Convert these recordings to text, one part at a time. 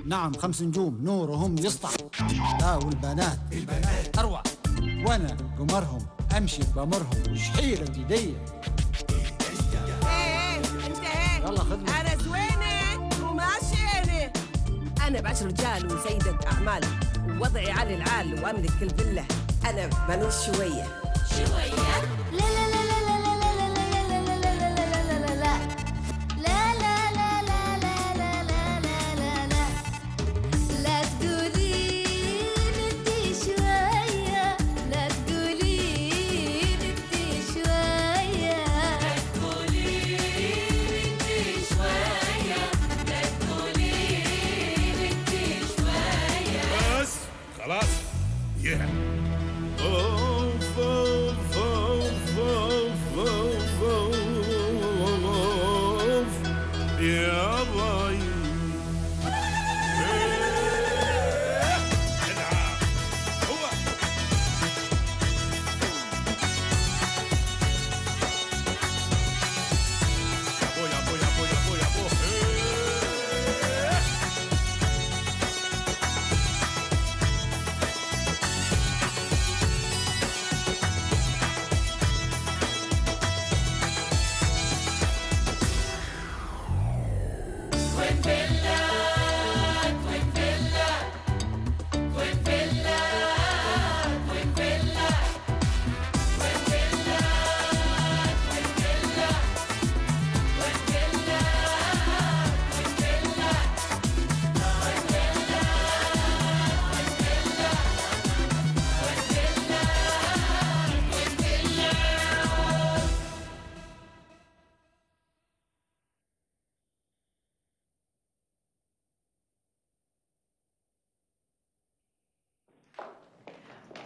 نعم 5 نجوم نورهم يسطع. لا والبنات أروع، وأنا قمرهم أمشي بأمرهم شحيرة جدية. ايه انت ايه؟ يلا خدمة. أنا زوينة وماشية. أنا بعشر رجال وسيدة أعمال ووضعي على العال وأملك كل فيلا. أنا بنوش شوية شوية. لا لا لا لا لا لا لا لا لا لا لا لا خلاص yeah. أوف أوف أوف أوف أوف أوف يا باي.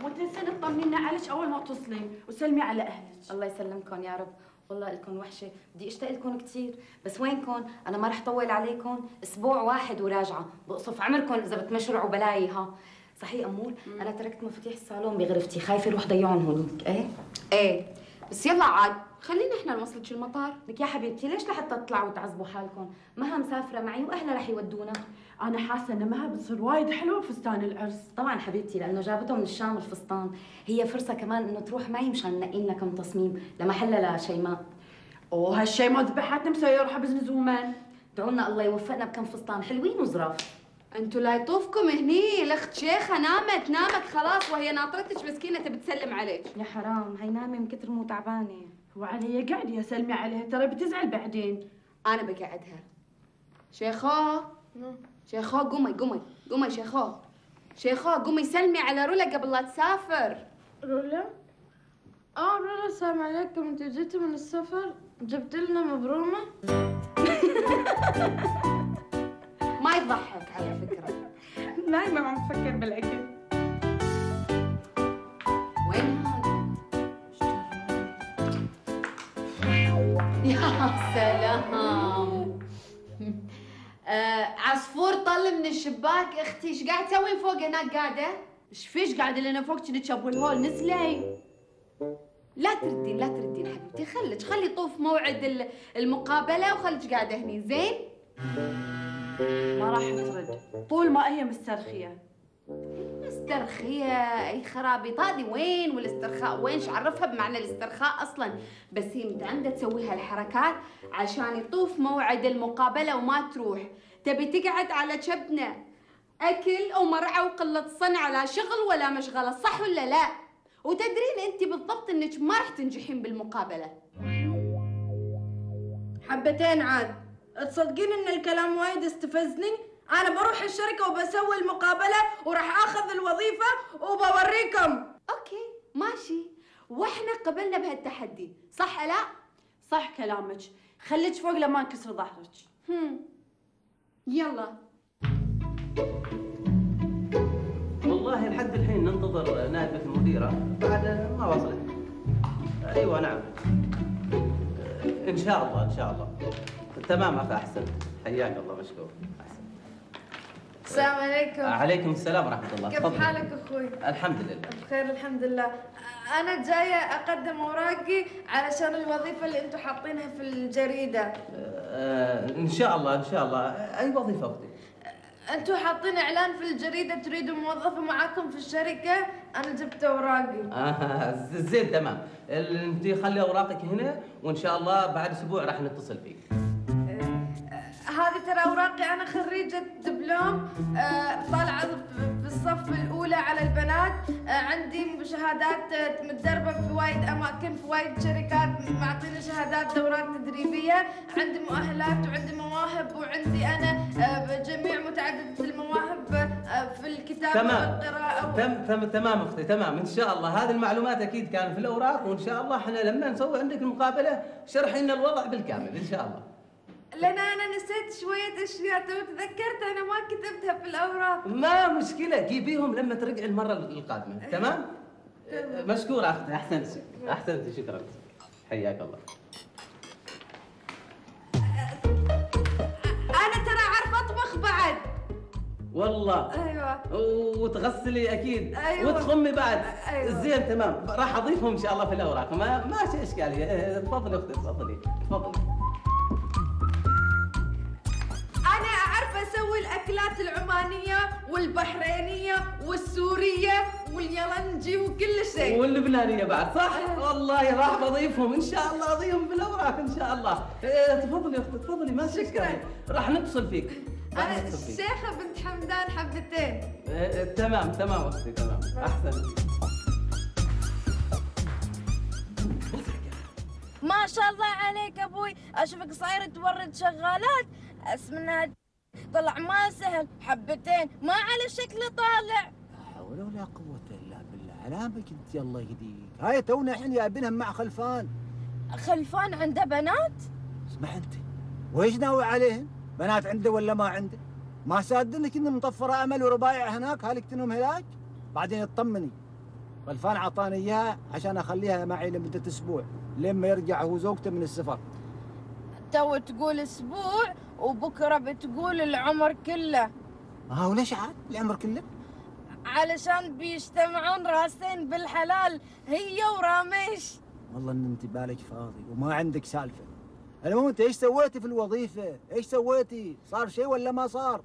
وتنسين تطمنينا عليك اول ما تصلي وسلمي على اهلك. الله يسلمكم يا رب. والله لكم وحشه، بدي اشتاق لكم كثير، بس وينكم؟ انا ما رح طول عليكم، اسبوع واحد وراجعه، بقصف عمركم اذا بتمشرعوا بلاي. ها صحيح امور، انا تركت مفاتيح الصالون بغرفتي، خايفه اروح ضيعهم هونيك. ايه بس يلا عاد خلينا احنا نوصلك المطار. لك يا حبيبتي ليش لحتى تطلعوا وتعذبوا حالكم؟ مها مسافره معي واهلها رح يودونا. انا حاسه ان مها بتصير وايد حلوه فستان العرس. طبعا حبيبتي لانه جابته من الشام الفستان، هي فرصه كمان انه تروح معي مشان ننقي لنا كم تصميم لمحلها لشيماء. اوه هالشي ما ذبحتنا مسويه روحها بزنس وومن. ادعوا لنا الله يوفقنا بكم فستان حلوين وظراف. انتوا لا يطوفكم هني، الاخت شيخه نامت خلاص وهي ناطرتك مسكينه تبي تسلم عليك. يا حرام هي نايمه من كثر مو تعبانه. وعلي قاعده يا سلمي عليها ترى بتزعل بعدين. انا بقعدها. شيخه شيخه قومي شيخه قومي سلمي على رولا قبل لا تسافر. رولا؟ رولا السلام عليكم، انتوا جيتوا من السفر؟ جبت لنا مبرومة؟ ما يضحك على فكرة. نايمة عم تفكر بالأكل. وين هذا؟ يا سلام. عصفور طل من الشباك. اختي ايش قاعد تسوين فوق هناك قاعده؟ ايش فيش قاعده لنا فوق كنت ابو الهول نزلي. لا تردين حبيبتي، خلي يطوف موعد المقابله وخليك قاعده هني زين. ما راح ترد طول ما هي مسترخيه. اي خرابيط هذه وين والاسترخاء وين؟ ايش عرفها بمعنى الاسترخاء اصلا؟ بس هي متعمده تسوي هالحركات عشان يطوف موعد المقابله وما تروح. تبي تقعد على جبنه اكل ومرعى وقله صنع لا شغل ولا مشغله، صح ولا لا؟ وتدرين انت بالضبط انك ما راح تنجحين بالمقابله. حبتين عاد. تصدقين ان الكلام وايد استفزني؟ انا بروح الشركه وبسوي المقابله وراح اخذ الوظيفه وبوريكم. اوكي ماشي، واحنا قبلنا بهالتحدي صح لا؟ صح كلامك، خليك فوق لما انكسر ظهرك. يلا. والله لحد الحين ننتظر نائبة المديرة بعد ما وصلت. ايوه نعم. ان شاء الله. تمام اخي احسن. حياك الله مشكور. احسن. السلام عليكم. عليكم السلام ورحمة الله. كيف حالك اخوي؟ الحمد لله. بخير الحمد لله. انا جايه اقدم اوراقي علشان الوظيفه اللي انتم حاطينها في الجريده. ان شاء الله. اي وظيفة اختي؟ انتوا حاطين اعلان في الجريده تريدوا موظفه معاكم في الشركه؟ انا جبت اوراقي. زين تمام. انت خلي اوراقك هنا وان شاء الله بعد اسبوع راح نتصل فيك. هذه ترى اوراقي، انا خريجه دبلوم، طالعه في الصف الاولى على البنات، عندي شهادات متدربه في وايد اماكن، في وايد شركات معطيني شهادات دورات تدريبيه، عندي مؤهلات وعندي مواهب، وعندي انا جميع متعدده المواهب في الكتابه والقراءه. تمام اختي، تمام ان شاء الله. هذه المعلومات اكيد كان في الاوراق، وان شاء الله احنا لما نسوي عندك المقابله شرحي لنا الوضع بالكامل ان شاء الله. لأن أنا نسيت شوية أشياء وتذكرت أنا ما كتبتها في الأوراق. ما مشكلة، جيبيهم لما ترجع المرة القادمة، تمام؟ مشكورة أختي، أحسنتي شكرا. حياك الله. أنا ترى عارفة أطبخ بعد. والله؟ أيوة. وتغسلي أكيد. أيوة. وتخمي بعد. أيوة. زين تمام، راح أضيفهم إن شاء الله في الأوراق، ما شيء إشكالية. تفضلي أختي، تفضلي. أنا أعرف أسوي الأكلات العمانية والبحرينية والسورية واليلنجي وكل شيء. واللبنانية بعد، صح؟ والله راح بضيفهم إن شاء الله، أضيفهم في الأوراق إن شاء الله. تفضلي أختي، تفضلي، ما في إشكال. راح نتصل فيك. أنا الشيخة بنت حمدان حبتين. تمام أختي، تمام. أحسن. ما شاء الله عليك أبوي، أشوفك صاير تورد شغالات، اسمنا طلع ما سهل، حبتين ما على شكل طالع. لا حول ولا قوة إلا بالله، علامك أنت الله يهديك. هاي تونا الحين جايبينها مع خلفان. خلفان عنده بنات؟ اسمع أنت، وإيش ناوي عليهن؟ بنات عنده ولا ما عنده؟ ما سادنك إن مطفرة أمل وربايع هناك هالكتنهم هناك؟ بعدين اطمني. خلفان عطاني إياها عشان أخليها معي لمدة أسبوع، لما يرجع هو وزوجته من السفر. تو تقول أسبوع وبكرة بتقول العمر كله. وليش عاد العمر كله؟ علشان بيجتمعون راسين بالحلال، هي وراميش. والله ان انت بالك فاضي وما عندك سالفه. المهم انت ايش سويتي في الوظيفه؟ ايش سويتي؟ صار شيء ولا ما صار؟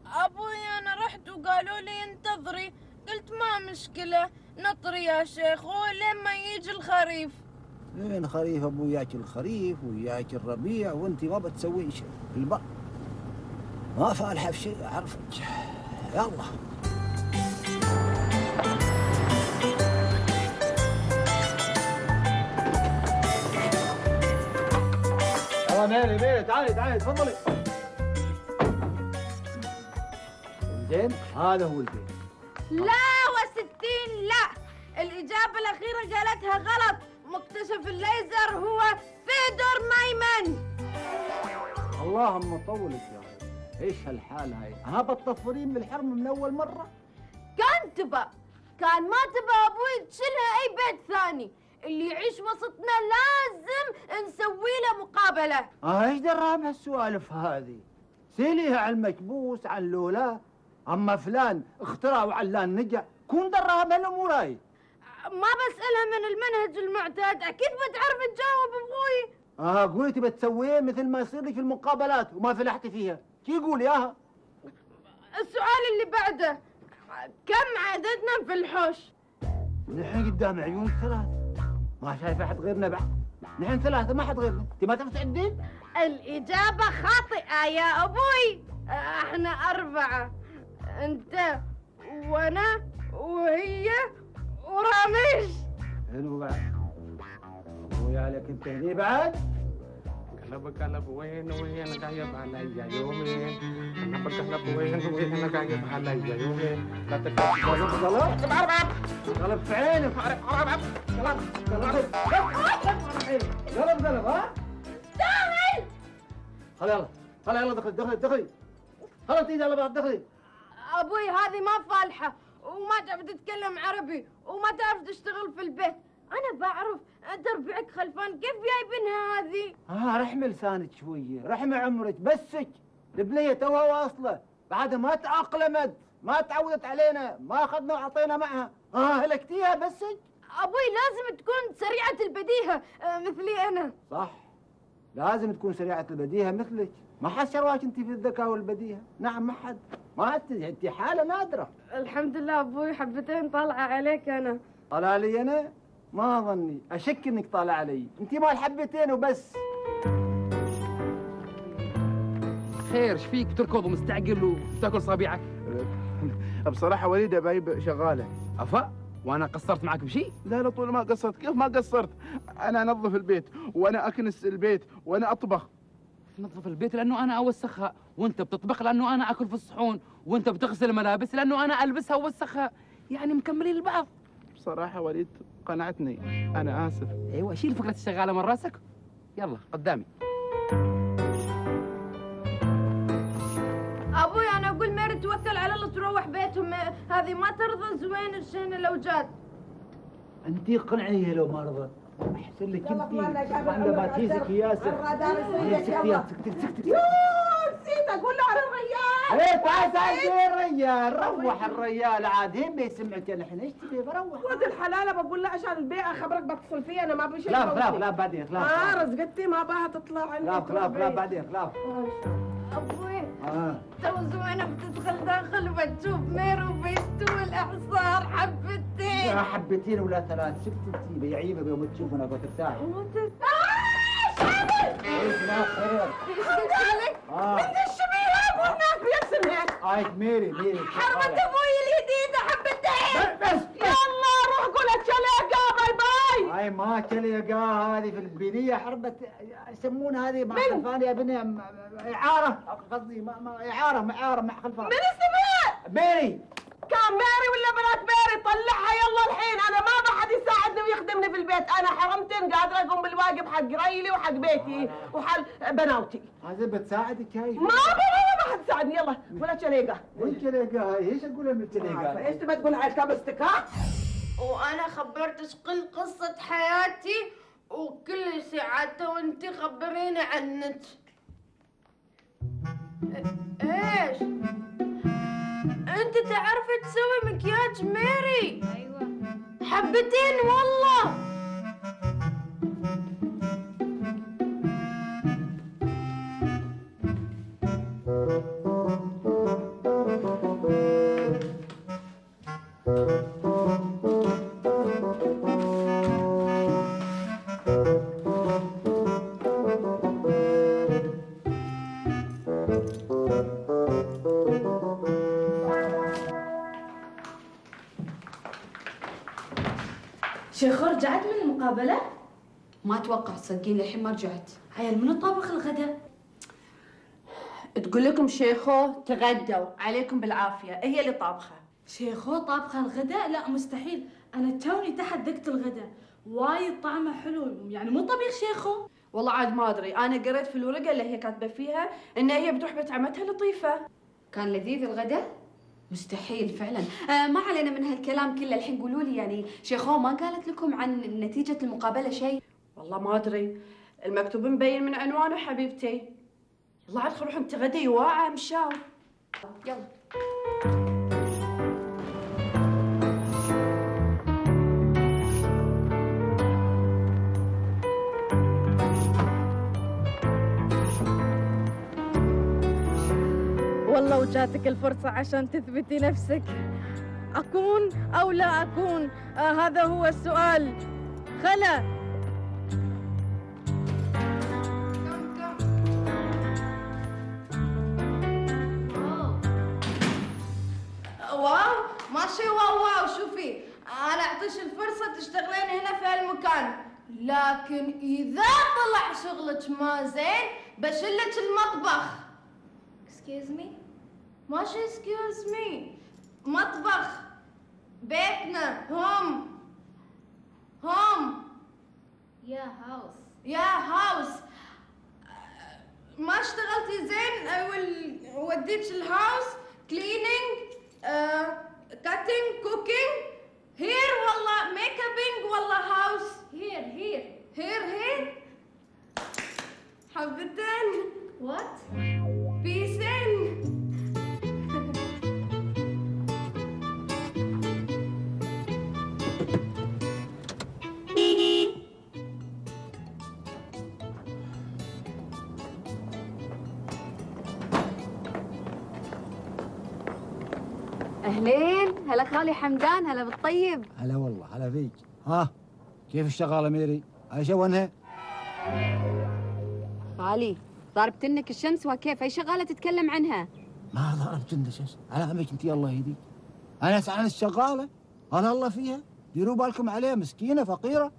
ابوي انا رحت وقالوا لي انتظري، قلت ما مشكله نطري يا شيخ ولين ما يجي الخريف. لين خريف ابوي ياكل الخريف وياكل الربيع وانت ما بتسوين شيء. البا ما فالحه في شيء اعرفك. يلا ميري تعالي تفضلي. زين هذا هو البيت. لا و60 لا، الإجابة الأخيرة قالتها غلط. مكتشف الليزر هو فيدور مايمن. اللهم طولك يا رب. ايش هالحال هاي؟ بتطفرين من الحرم من أول مرة؟ كان ما تبى أبوي تشيلها أي بيت ثاني. اللي يعيش وسطنا لازم نسوي له مقابلة. ايش درها بهالسوالف هذه؟ سيليها عن المكبوس عن لولا، اما فلان اخترع وعلان نجع، كون درها بهالامور هاي. ما بسألها من المنهج المعتاد، اكيد بتعرف تجاوب ابوي. قولي تبى تسويه مثل ما يصير لك في المقابلات وما فلحتي فيها، كي قول ياها. السؤال اللي بعده، كم عددنا في الحوش؟ نحن قدام عيونك ثلاث، ما شايفه احد غيرنا بعد. نحن ثلاثة ما حد غيرنا، انت ما تعرف تعدين؟ الإجابة خاطئة يا أبوي، احنا 4، أنت وأنا وهي وراميش. هنو بعد؟ أبوي عليك أنت هني بعد؟ قلب وين غايب علي يومين، انا بقلب وين غايب علي يومين. لا قلب في عينك. قلب ها؟ داخل. خلا يلا دخلي. خلا انت يلا بعد دخلي. أبوي هذه ما فالحة وما تعرف تتكلم عربي وما تعرف تشتغل في البيت. أنا بعرف تربعك خلفان، كيف جايبينها هذه؟ رحمي لسانك شوية، رحمي عمرك بسك. البنية توها واصلة، بعدها ما تأقلمت، ما تعودت علينا، ما أخذنا وعطينا معها. هلكتيها بسك. أبوي لازم تكون سريعة البديهة مثلي أنا. صح، لازم تكون سريعة البديهة مثلك. ما حد شرواك أنت في الذكاء والبديهة. نعم ما حد. ما انت حاله نادره. الحمد لله ابوي، حبتين طالعه عليك انا. طالع علي انا؟ ما ظني، اشك انك طالع علي، انت مال حبتين وبس. خير ايش فيك تركض ومستعجل وتاكل صابيعك؟ بصراحة وليدة بايب شغالة. افا وانا قصرت معك بشيء؟ لا طول ما قصرت، كيف ما قصرت؟ انا انظف البيت وانا اكنس البيت وانا اطبخ. تنظف البيت لانه انا اوسخها، وانت بتطبخ لانه انا اكل في الصحون، وانت بتغسل الملابس لانه انا البسها واوسخها، يعني مكملين البعض. بصراحة وليد قنعتني، انا اسف. ايوه شيل فكرة الشغالة من راسك، يلا قدامي. ابوي انا اقول ميري توكل على الله تروح بيتهم، هذه ما ترضى زوين الشين لو جات. انت اقنعيها لو ما رضت. احسن لك انت عندما تهزك ياسر. سكتي نسيت اقول له على الريال. ايه تعال الريال، روح الريال عاد هم بيسمعك الحين، ايش تبي بروح؟ ولد الحلال بقول له عشان البيع خبرك بتصل فيه، انا ما ابي شيء. لا بعدين خلاف. رزقتي ما باها تطلع عندي. خلاف بعدين خلاف. ابوي تو زوينة بتدخل داخل وبتشوف ميري وبيستوي الاعصار حبتين. يا حبتين ولا ثلاث، سكتي بيعيبك يوم تشوفنا بترتاح. لا خير. من الشبيهة والناس بيسمعك. هايك ميري حرمة ابوي الجديدة حبتين. بس يلا روح قول تشليقة باي باي. هاي ما تليقا، هذه في البنية حربة يسمونها هذه مع خلفان يا بني إعارة، قصدي إعارة مع خلفان. من السماء ميري. كان ميري ولا بنات ميري؟ طلعها يلا الحين، انا ما بحد يساعدني ويخدمني في البيت، انا حرمتين قادرة اقوم بالواجب حق ريلي وحق بيتي وحال بناتي. هذا بتساعدك هاي؟ ما حد يساعدني. يلا ولا تشليقة. وين تليقا هاي؟ ايش اقول من تليقا؟ ايش تبى تقول على كم استكاء؟ وانا خبرتش كل قصة حياتي وكل ساعته وانت خبريني عنك. ايش؟ انت تعرفي تسوي مكياج ميري؟ ايوه حبتين والله. شيخو رجعت من المقابلة؟ ما اتوقع تصدقين للحين ما رجعت. عيال منو طابخ الغداء؟ تقول لكم شيخو تغدوا عليكم بالعافية، هي اللي طابخة. شيخو طابخة الغداء؟ لا مستحيل، أنا توني تحت ذقت الغداء، وايد طعمه حلو، يعني مو طبيخ شيخو. والله عاد ما ادري، انا قريت في الورقة اللي هي كاتبة فيها ان هي بتروح بيت عمتها لطيفة. كان لذيذ الغداء؟ مستحيل فعلا. ما علينا من هالكلام كله، الحين قولوا لي يعني شيخو ما قالت لكم عن نتيجة المقابلة شيء؟ والله ما ادري، المكتوب مبين من عنوانه حبيبتي. يلا عاد روح انت غدي واعه مشاو. يلا. والله وجاتك الفرصة عشان تثبتي نفسك. أكون أو لا أكون؟ هذا هو السؤال. خلا واو ماشي واو شوفي، أنا أعطيش الفرصة تشتغلين هنا في هالمكان، لكن إذا طلع شغلك ما زين بشلك المطبخ. Excuse me؟ ماشي excuse me، مطبخ بيتنا هوم يا هاوس. ما اشتغلتي زين وديتش الهاوس كلينينج كاتينج كوكينج هير والله ميك ابينج والله هاوس هير حبتين وات؟ بيسين. اهلين، هلا خالي حمدان، هلا بالطيب. هلا والله، هلا فيك. ها كيف الشغاله ميري؟ هاي شونها؟ خالي ضاربتنك الشمس وكيف؟ هي شغاله تتكلم عنها. ما ضربت انت شمس، على عمك انت الله يهديك. انا اسال عن الشغاله، انا الله فيها، ديروا بالكم عليها، مسكينه فقيره.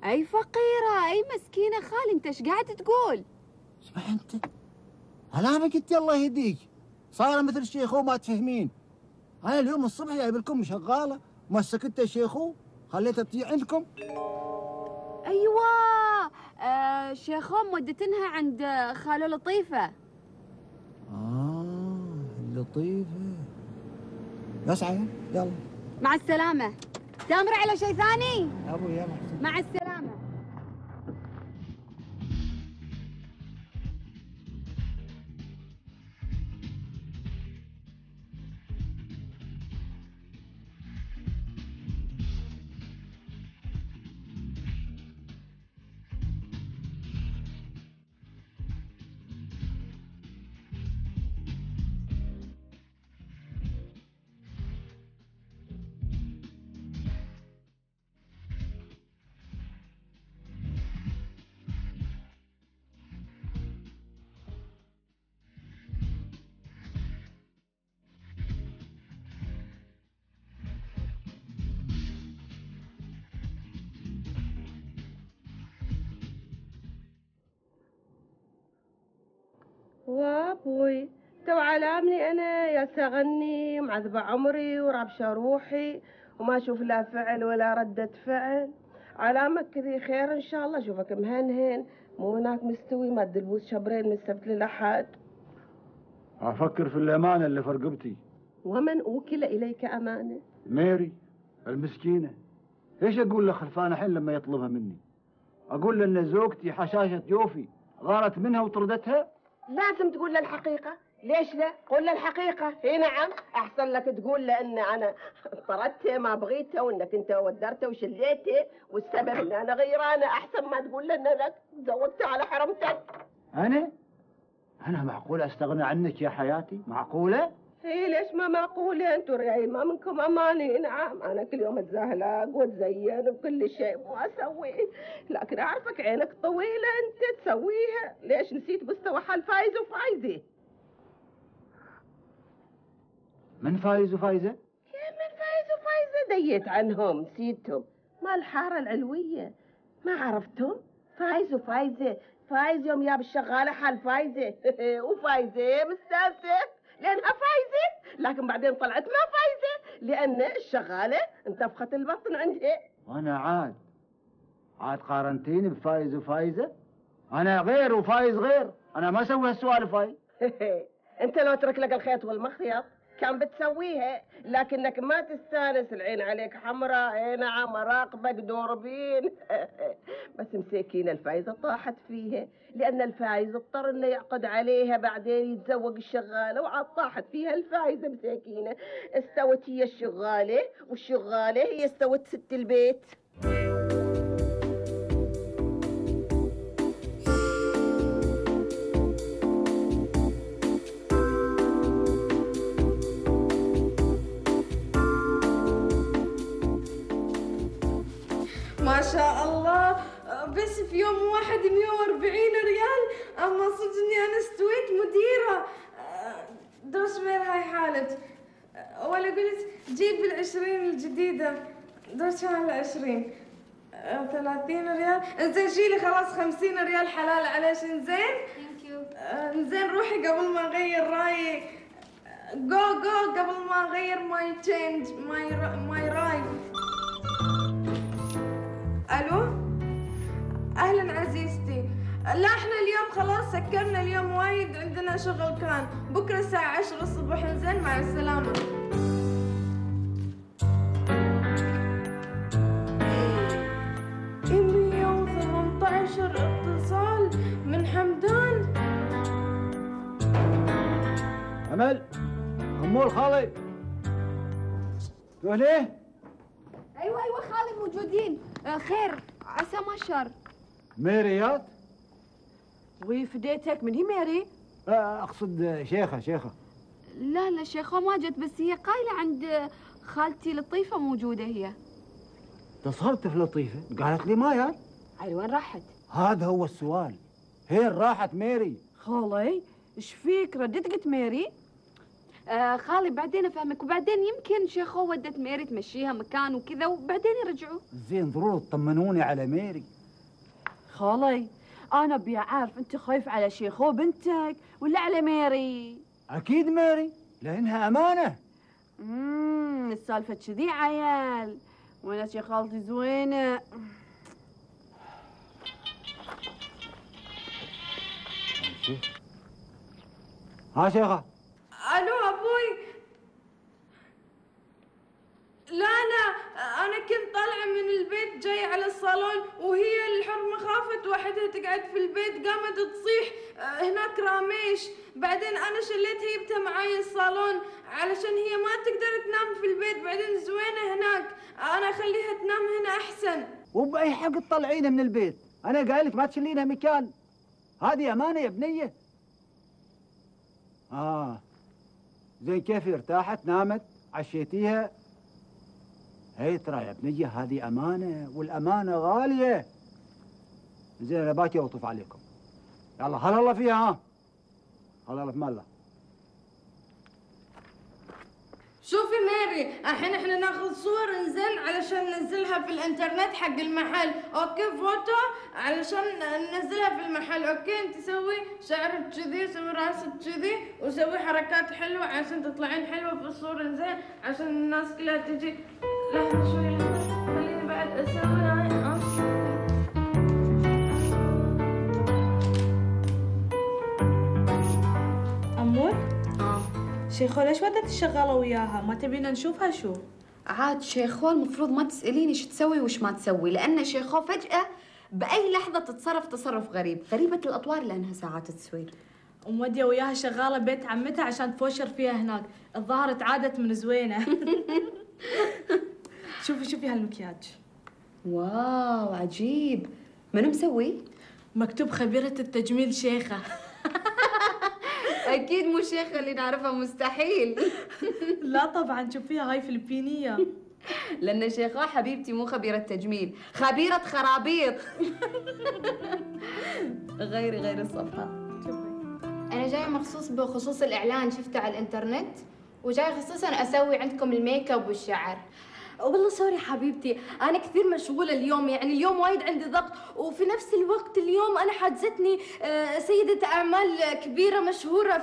اي فقيره، اي مسكينه خالي، انت ايش قاعد تقول؟ اسمع انت، على عمك انت الله يهديك، صايره مثل الشيخو ما تفهمين. انا اليوم الصبح جايب لكم شغاله، ما سكت الشيخو خليتها تجي عندكم. ايوه شيخوم ودتنها عند خاله لطيفه. لطيفه. يسعى يلا. مع السلامه. تامر على شيء ثاني؟ ابو يلا. مع السلامه. وابوي تو علامني انا يا اغني معذبه عمري ورابشه روحي وما اشوف لا فعل ولا رده فعل. علامك كذي خير ان شاء الله، اشوفك مهنهن مو هناك مستوي ما تدلبوس شبرين من السبت للاحد. افكر في الامانه اللي في رقبتي. ومن اوكل اليك امانه؟ ميري المسكينه. ايش اقول له خلفان الحين لما يطلبها مني؟ اقول له ان زوجتي حشاشه جوفي غارت منها وطردتها؟ لازم تقول له الحقيقة. ليش لا؟ قول له الحقيقة. اي نعم، احسن لك تقول له ان انا طردته ما بغيته وانك انت ودرته وشليته والسبب ان انا غيرانه، احسن ما تقول له انك زوجته على حرمتك. انا معقوله استغنى عنك يا حياتي؟ معقوله؟ اي ليش ما معقولة؟ انتوا رعي ما منكم اماني. نعم انا كل يوم اتزهلق واتزين وكل شيء مو اسويه، لكن اعرفك عينك طويلة انت تسويها. ليش نسيت مستوى حال فايز وفايزة؟ من فايز وفايزة؟ كيف من فايز وفايزة؟ ديت عنهم نسيتهم. ما الحارة العلوية ما عرفتهم؟ فايز وفايزة. فايز يوم جاب الشغالة حال فايزة وفايزة مستانسة لأنها فايزة، لكن بعدين طلعت ما فايزة لأن الشغالة انتفخت البطن عندها. وأنا عاد قارنتيني بفايز وفايزة؟ أنا غير وفايز غير، أنا ما أسوي هالسوالف هاي. أنت لو ترك لك الخيط والمخيط كان بتسويها، لكنك ما تستانس. العين عليك حمراء. اي نعم مراقبك دوربين. بس مساكين الفايزة طاحت فيها، لأن الفايز اضطر انه يعقد عليها بعدين يتزوج الشغالة، وعاد طاحت فيها الفايزة مساكينة. استوت هي الشغالة والشغالة هي استوت ست البيت. ما شاء الله، بس في يوم واحد 140 ريال. اما صدق اني انا استويت مديرة. دوش مير هاي حالت، ولا قلت جيب ال20 الجديدة. دوش هاي ال20 30 ريال. انزين شيلي خلاص 50 ريال حلال عليش. انزين انزين روحي قبل ما اغير رايي. جو قبل ما اغير ماي تشينج ماي راي. الو اهلا عزيزتي. لا احنا اليوم خلاص سكرنا اليوم وايد عندنا شغل، كان بكره الساعه 10 الصبح. انزين مع السلامه. إيه 118 اتصال من حمدان. امل امور خالي ليه؟ ايوه خالي موجودين. خير عسى ما شر. ميريات؟ وفديتك من هي ميري؟ اقصد شيخة. لا شيخو ما جت، بس هي قايلة عند خالتي لطيفة موجودة هي. اتصلت في لطيفة قالت لي ما جت. عيل وين راحت؟ هذا هو السؤال، هين راحت ميري؟ خالي ايش فيك رديت قلت ميري؟ خالي بعدين افهمك، وبعدين يمكن شيخو ودت ميري تمشيها مكان وكذا وبعدين يرجعوا. زين ضروري تطمنوني على ميري. خالي انا ابي اعرف انت خايف على شيخو بنتك ولا على ميري؟ اكيد ميري لانها امانه. السالفه كذي عيال، وانا شي خالتي زوينه. ها شيخه. الو ابوي. لا انا كنت طالعه من البيت جاي على الصالون، وهي الحرمه خافت وحدها تقعد في البيت، قامت تصيح هناك راميش. بعدين انا شليتها جبتها معاي الصالون علشان هي ما تقدر تنام في البيت، بعدين زوينه هناك، انا اخليها تنام هنا احسن. وبأي حق تطلعينها من البيت؟ انا قايل لك ما تشلينها مكان، هذه امانه يا بنيه. زين كيف ارتاحت نامت عشيتيها؟ هي ترى يا بنيه هذه امانه، والامانه غاليه. زين انا باكي اوطف عليكم. يلا هلا الله فيها. هلا الله في مالله. شوفي ماري، الحين احنا ناخذ صور انزين علشان ننزلها في الانترنت حق المحل، اوكي؟ فوتو علشان ننزلها في المحل، اوكي؟ انت سوي شعرك كذي، سوي راسك كذي، وسوي حركات حلوه عشان تطلعين حلوه في الصورة انزين، عشان الناس كلها تجي. لحظه شوي، لحظه خليني بعد اسوي هاي. أمور؟ شيخو ليش ودت الشغالة وياها؟ ما تبينا نشوفها شو؟ عاد شيخو المفروض ما تسأليني ايش تسوي وش ما تسوي، لأن شيخو فجأة بأي لحظة تتصرف تصرف غريب، غريبة الأطوار لأنها ساعات تسوي. مودية وياها شغالة بيت عمتها عشان تفوشر فيها هناك، الظاهر تعادت من زوينة. شوفي هالمكياج. واو عجيب، منو مسوي؟ مكتوب خبيرة التجميل شيخة. أكيد مو شيخة اللي نعرفها، مستحيل. لا طبعا، شوفيها هاي فلبينية. لأن شيخة حبيبتي مو خبيرة تجميل، خبيرة خرابيط. غيري الصفحة. أنا جاية مخصوص بخصوص الإعلان، شفته على الإنترنت وجاي خصوصا أسوي عندكم الميك اب والشعر. والله سوري حبيبتي، أنا كثير مشغولة اليوم، يعني اليوم وايد عندي ضغط، وفي نفس الوقت اليوم أنا حجزتني سيدة أعمال كبيرة مشهورة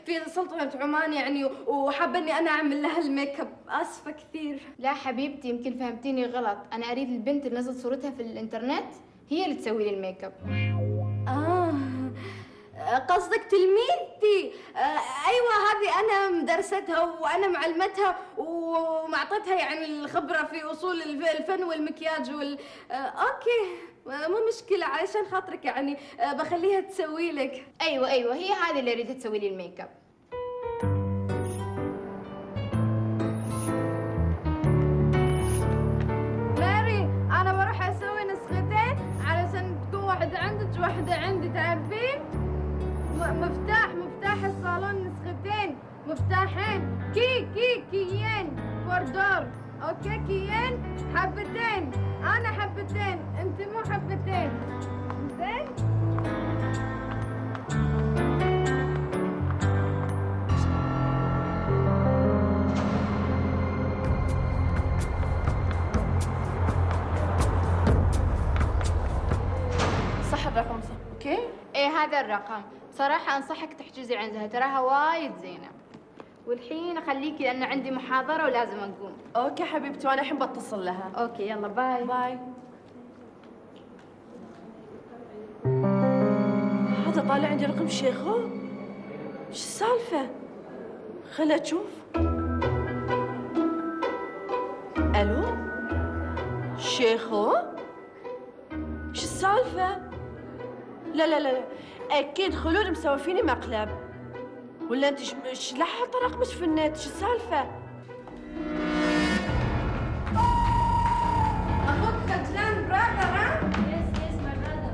في سلطنة عمان يعني، وحابة إني أنا أعمل لها الميك اب، آسفة كثير. لا حبيبتي يمكن فهمتيني غلط، أنا أريد البنت اللي نزلت صورتها في الإنترنت هي اللي تسوي لي الميك اب. قصدك تلميذتي؟ ايوه هذه انا مدرستها وانا معلمتها ومعطتها يعني الخبره في اصول الفن والمكياج اوكي مو مشكله، علشان خاطرك يعني بخليها تسوي لك. ايوه هي هذه اللي اريد تسوي لي الميك اب. ماري انا بروح اسوي نسختين علشان تكون واحده عندك واحده عندي، تعرفين؟ مفتاح الصالون نسختين، مفتاحين، كيين فوردور، اوكي؟ كيين حبتين، انا حبتين، انت مو حبتين، زين؟ صح الرقم صح، اوكي؟ ايه هذا الرقم، صراحة انصحك تحجزي عندها، تراها وايد زينة. والحين اخليكي لان عندي محاضرة ولازم اقوم. اوكي حبيبتي، وانا الحين بتصل لها. اوكي يلا باي. هذا طالع عندي رقم شيخو، ايش السالفة؟ خليني اشوف. الو شيخو، ايش السالفة؟ لا اكيد خلود مسوي فيني مقلب، ولا انت ايش لا حاطه رقمك في النت؟ ايش السالفه؟ اخوك خجلان برادر ها؟ يس ماي برادر.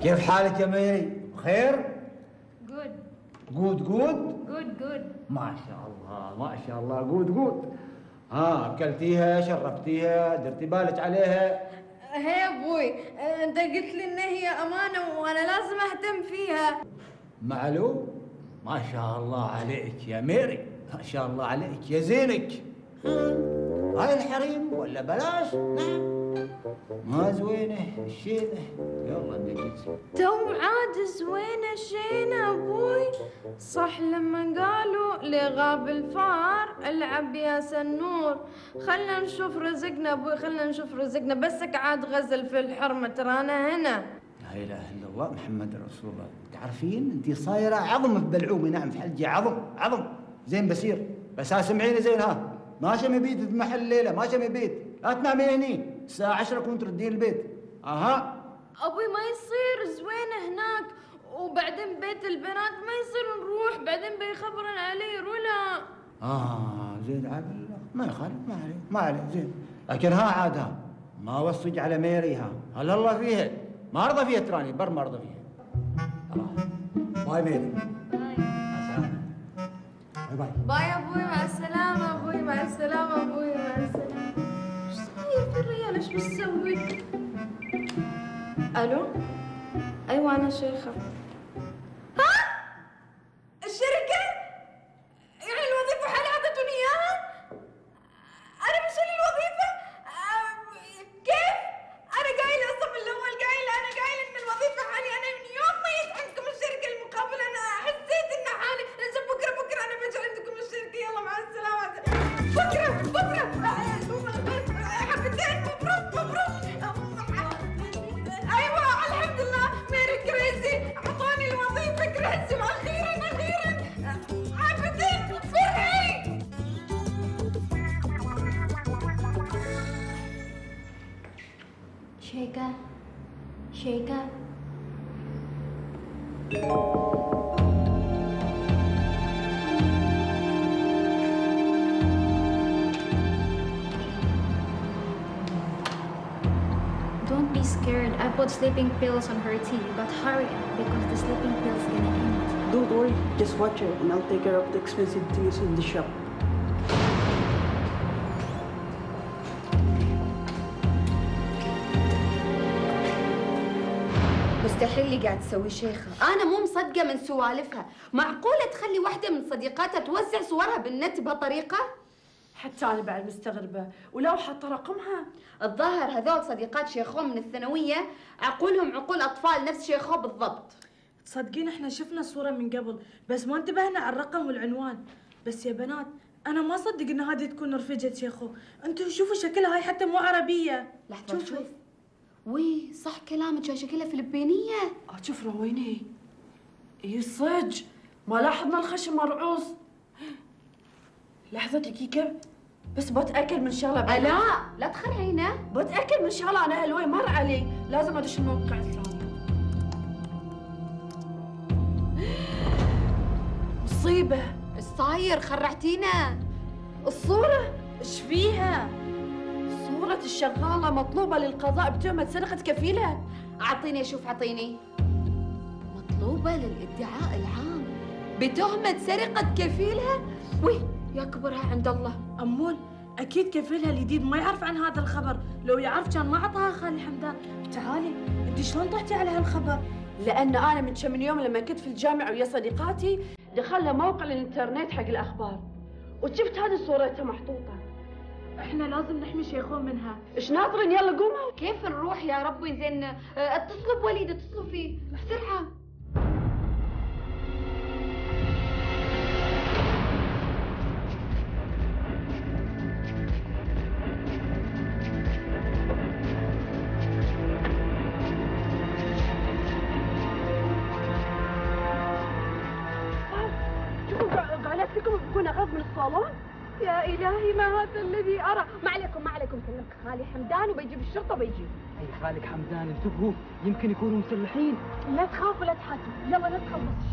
كيف حالك يا ميري؟ بخير؟ جود جود ما شاء الله ما شاء الله جود اكلتيها شربتيها درتي بالك عليها؟ هي ابوي انت قلت لي ان هي امانه وانا لازم اهتم فيها. معلوم. ما شاء الله عليك يا ميري، ما شاء الله عليك يا زينك. هاي الحريم ولا بلاش؟ نعم ما زوينه الشينه. يلا نجيت تو عاد زوينه شينه ابوي. صح لما قالوا لي غاب الفار العب يا سنور. خلنا نشوف رزقنا ابوي، خلنا نشوف رزقنا. بسك عاد غزل في الحرمه ترانا هنا. لا اله الا الله محمد رسول الله. تعرفين انت صايره عظم في بلعومي. نعم في حلجي عظم زين بسير. بس اسمعيني زين ها، ما شمي بيت في محل ليله، ما شمي بيت. لا تنامي هني الساعه 10 كنت تردين البيت. اها ابوي ما يصير زوينه هناك، وبعدين بيت البنات ما يصير نروح، بعدين بيخبرن علي رولا. زين عبد ما يخالف ما عليه زين. لكن ها عاد ها ما وصج على ميري ها هلا الله فيها ما ارضى فيها تراني بر ما ارضى فيها. باي ميري. باي باي ابوي مع السلامه. ابوي مع السلامه. ابوي مع السلامه. ايش صاير في الريال؟ ايش بتسوي؟ الو ايوه انا شيخه. ها الشركه يعني الوظيفه حالي اعطتوني اياها؟ انا مش لي الوظيفه؟ كيف؟ انا قايله اصلا من الاول انا قايله ان الوظيفه حالي. انا من يوم ما جيت عندكم الشركه المقابله انا حسيت ان حالي. بكره انا بجي عندكم الشركه. يلا مع السلامه. بكره حبتين. مبروك. ايوه الحمد لله. ميري كريزي اعطوني الوظيفه. كريزي واخيرا حبتين فرحي. شيكة Don't be scared. I put sleeping pills on her tea, but hurry up because the sleeping pills gonna end. Don't worry, just watch her and I'll take care of the expensive things in the shop. مستحيل اللي قاعد تسوي شيخة. أنا مو مصدقة من سوالفها. معقولة تخلي واحدة من صديقاتها توزع صورها بالنت بهالطريقة؟ حتى أنا بعد مستغربة، ولو حاطة رقمها. الظاهر هذول صديقات شيخو من الثانوية عقولهم عقول أطفال نفس شيخو بالضبط. تصدقين احنا شفنا الصورة من قبل، بس ما انتبهنا على الرقم والعنوان. بس يا بنات أنا ما أصدق إن هذه تكون رفيجة شيخو. أنتوا شوفوا شكلها، هاي حتى مو عربية. لحظة شوف. وي صح كلامك، شكلها فلبينية. شوف رويني. اي صج، ما لاحظنا الخشم مرعوص. لحظة دقيقة بس بتأكد من شغلة. لا تخرعينا. بتأكد من شغلة. أنا هالوي مر علي، لازم أدش الموقع الثاني. مصيبة. ايش صاير؟ خرعتينا. الصورة ايش فيها؟ صورة الشغالة مطلوبة للقضاء بتهمة سرقة كفيلها. أعطيني أشوف، أعطيني. مطلوبة للادعاء العام بتهمة سرقة كفيلها؟ وي يا كبرها عند الله. أمول أكيد كفيلها الجديد ما يعرف عن هذا الخبر. لو يعرف كان ما عطاها خالي حمدان. تعالي أنت شلون طحتي على هالخبر؟ لأن أنا من كم يوم لما كنت في الجامعة ويا صديقاتي دخلنا موقع الإنترنت حق الأخبار وشفت هذه صورتها محطوطة. احنا لازم نحمي شيخون منها. ايش ناطرين؟ يلا قوموا. كيف نروح يا ربي؟ زين اتصلوا بوليد، اتصلوا فيه بسرعة. شوفوا قالت لكم بكون اغض من الصالون. يا إلهي ما هذا الذي أرى. ما عليكم كلمك خالي حمدان وبيجيب الشرطة وبيجيب. أي خالك حمدان انتبهوا، يمكن يكونوا مسلحين. لا تخافوا لا تحاتوا، يلا ندخل بس.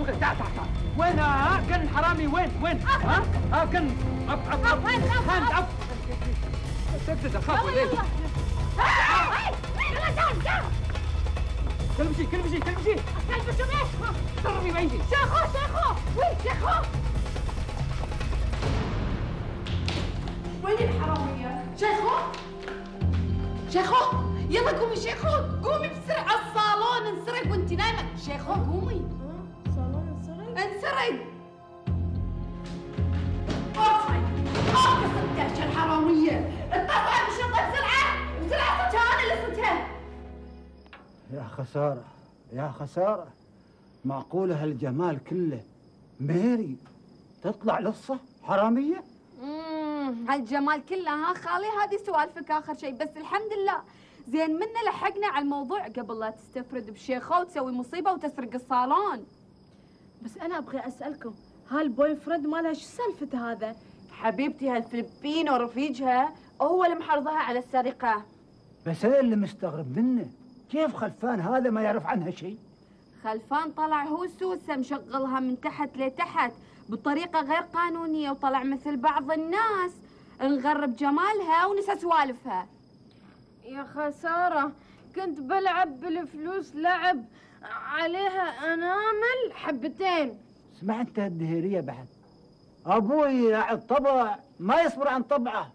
تعال تعال تعال. وين كان حرامي؟ وين؟ كان هاند اب. سدد اخاف ولا ايه؟ كلبشي ايش؟ ضربي بعيدي. شيخو وين وين الحرامية؟ شيخو يلا قومي شيخو، قومي بسرعة الصالون انسرق وانت نايمة. شيخو قومي. صالون انسرق. قصدك الحرامية. اطلعوا بالشنطة بسرعة صوتها انا اللي صوتها. يا خسارة معقولة هالجمال كله ميري تطلع لصة حرامية؟ هالجمال كله ها خالي، هذه سوالفك اخر شيء، بس الحمد لله زين منا لحقنا على الموضوع قبل لا تستفرد بشيخو وتسوي مصيبة وتسرق الصالون. بس أنا أبغى أسألكم، هالبوي فريند مالها شو سالفته هذا؟ حبيبتي هالفلبين ورفيجها هو اللي محرضها على السرقة. بس أنا اللي مستغرب منه، كيف خلفان هذا ما يعرف عنها شيء؟ خلفان طلع هو سوسة مشغلها من تحت لتحت بطريقة غير قانونية، وطلع مثل بعض الناس نغرب جمالها ونسى سوالفها. يا خسارة، كنت بلعب بالفلوس لعب عليها أنامل حبتين. اسمع انت الدهيرية بعد، أبوي لاعب طبع ما يصبر عن طبعه.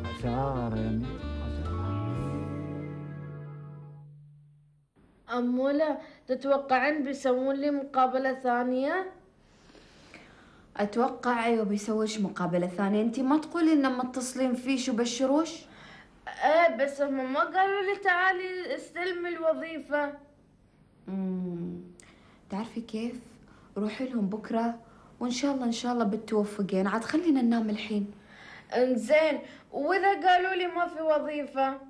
خسارة يا مي أمولة، تتوقعين بيسوون لي مقابلة ثانية؟ أتوقع أيوة بيسويش مقابلة ثانية. أنتي ما تقولي إنهم متصلين فيش وبشروش؟ ايه بس هم ما قالوا لي تعالي استلمي الوظيفة. تعرفي كيف؟ روحي لهم بكرة وإن شاء الله بتوفقين. عاد خلينا ننام الحين. انزين، وإذا قالوا لي ما في وظيفة؟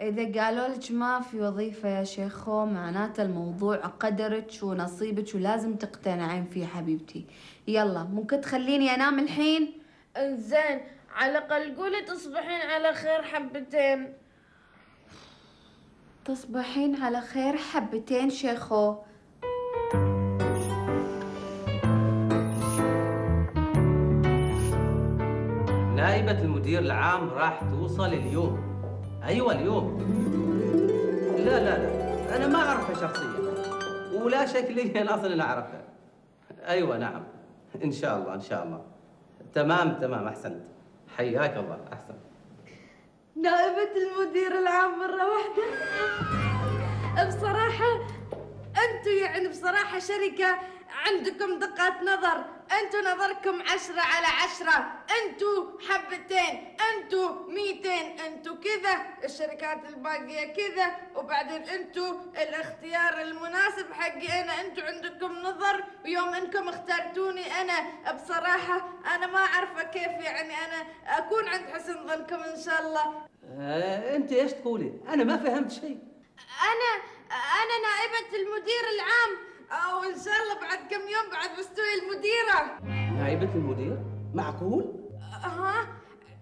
إذا قالوا لك ما في وظيفة يا شيخو معناته الموضوع قدرك ونصيبك ولازم تقتنعين فيه حبيبتي. يلا ممكن تخليني أنام الحين؟ انزين، على الأقل قولي تصبحين على خير حبتين. تصبحين على خير حبتين شيخو. نائبة المدير العام راح توصل اليوم. أيوة اليوم. لا أنا ما أعرفها شخصيا ولا شكليا أصلا أعرفها. أيوة نعم، إن شاء الله. تمام أحسنت، حياك الله. أحسن. نائبة المدير العام مرة واحدة. بصراحة أنتوا يعني بصراحة شركة عندكم دقات نظر. أنتوا نظركم 10 على 10. أنتوا حبتين، أنتوا 200، أنتوا كذا، الشركات الباقية كذا، وبعدين أنتوا الاختيار المناسب حقي أنا. أنتوا عندكم نظر، ويوم أنكم اخترتوني أنا بصراحة أنا ما أعرفة كيف يعني أنا أكون عند حسن ظنكم إن شاء الله. أنت إيش تقولي؟ أنا ما فهمت شيء. أنا نائبة المدير العام، وإن شاء الله بعد كم يوم بعد بستوي المديرة. نائبة المدير؟ معقول؟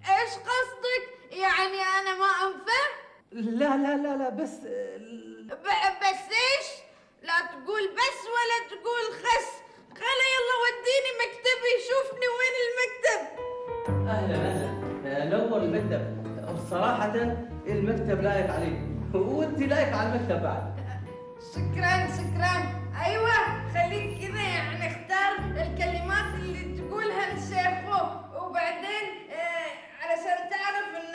إيش قصدك؟ يعني أنا ما أنفع؟ لا بس بس إيش؟ لا تقول بس ولا تقول خس. خلا يلا وديني مكتبي، شوفني وين المكتب. أهلا نور المكتب. بصراحة المكتب لايق عليك وأنت لايق على المكتب بعد. شكرا. أيوة خليك كذا يعني اختار الكلمات اللي تقولها للشيخو، وبعدين علشان تعرف ان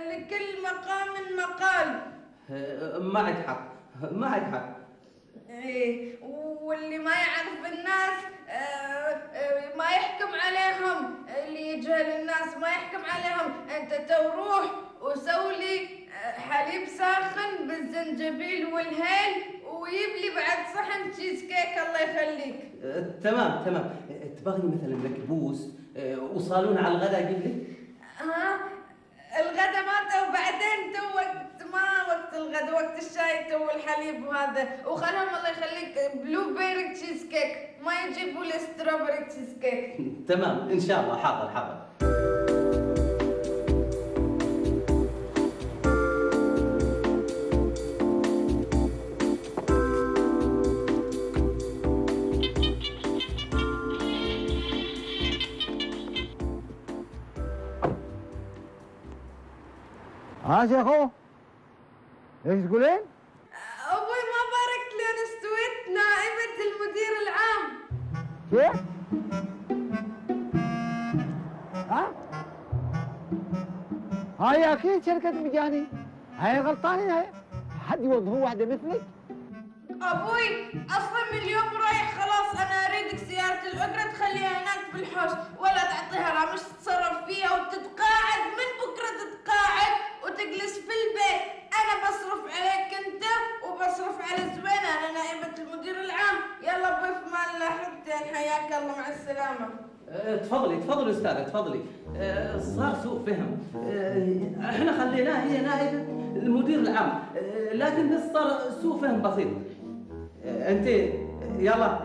لكل مقام مقال. معك حق. ايه، واللي ما يعرف الناس ما يحكم عليهم، اللي يجهل الناس ما يحكم عليهم. انت تروح وسولي حليب ساخن بالزنجبيل والهيل، ويجيب لي بعد صحن تشيز كيك الله يخليك. تمام. تبغني مثلا مكبوس وصالون على الغداء اجيب لك؟ الغداء ما تو، بعدين تو وقت الغداء، وقت الشاي تو الحليب وهذا، وخلهم الله يخليك بلو بيري تشيز كيك، ما يجيبوا لي ستروبري تشيز كيك. تمام ان شاء الله. حاضر. ها يا اخو ايش تقولين؟ ابوي ما بارك لي انا استويت نائبة المدير العام. كيف؟ ها؟ هاي اكيد شركة مجاني، هاي غلطانين هاي، حد يوظفوا واحدة مثلك؟ ابوي اصلا من اليوم رايح خلاص، انا اريدك سيارة الاجرة تخليها هناك بالحوش، ولا تعطيها رامش تتصرف فيها وتتقاعد من بكرة تتقاعد وتجلس في البيت، انا بصرف عليك انت وبصرف على زوينة، انا نائبة المدير العام. يلا ابوي في مان الله حبتين، حياك الله مع السلامة. تفضلي استاذة تفضلي. صار سوء فهم. احنا خليناها هي نائبة المدير العام، لكن بس صار سوء فهم بسيط. انت يلا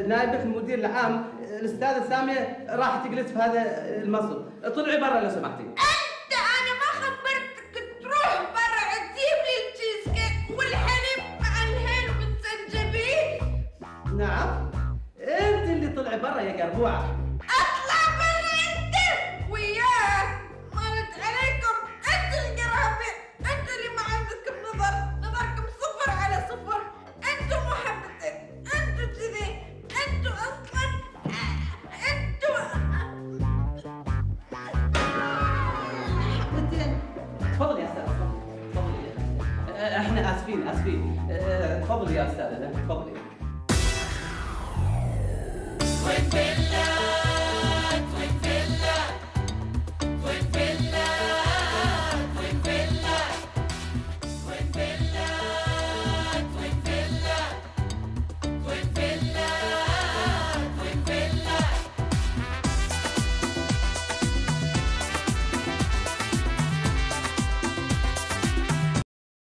نائبة المدير العام الاستاذة سامية راح تجلس في هذا المنصب، طلعي برا لو سمحتي. انت انا ما خبرتك تروح برا تجيب لي التشيز كيك والحليب مع الهيل والزنجبيل؟ نعم انت اللي طلعي برا يا قربوعة. اطلع برا انت وياه، مالت عليكم انت القرابي، انت اللي ما عندكم نظركم صفر على صفر، انتوا محبتين، انتوا كذي، انتوا اصلا انتوا حبتين. تفضلي يا استاذ تفضلي. احنا اسفين. تفضلي يا استاذة تفضلي.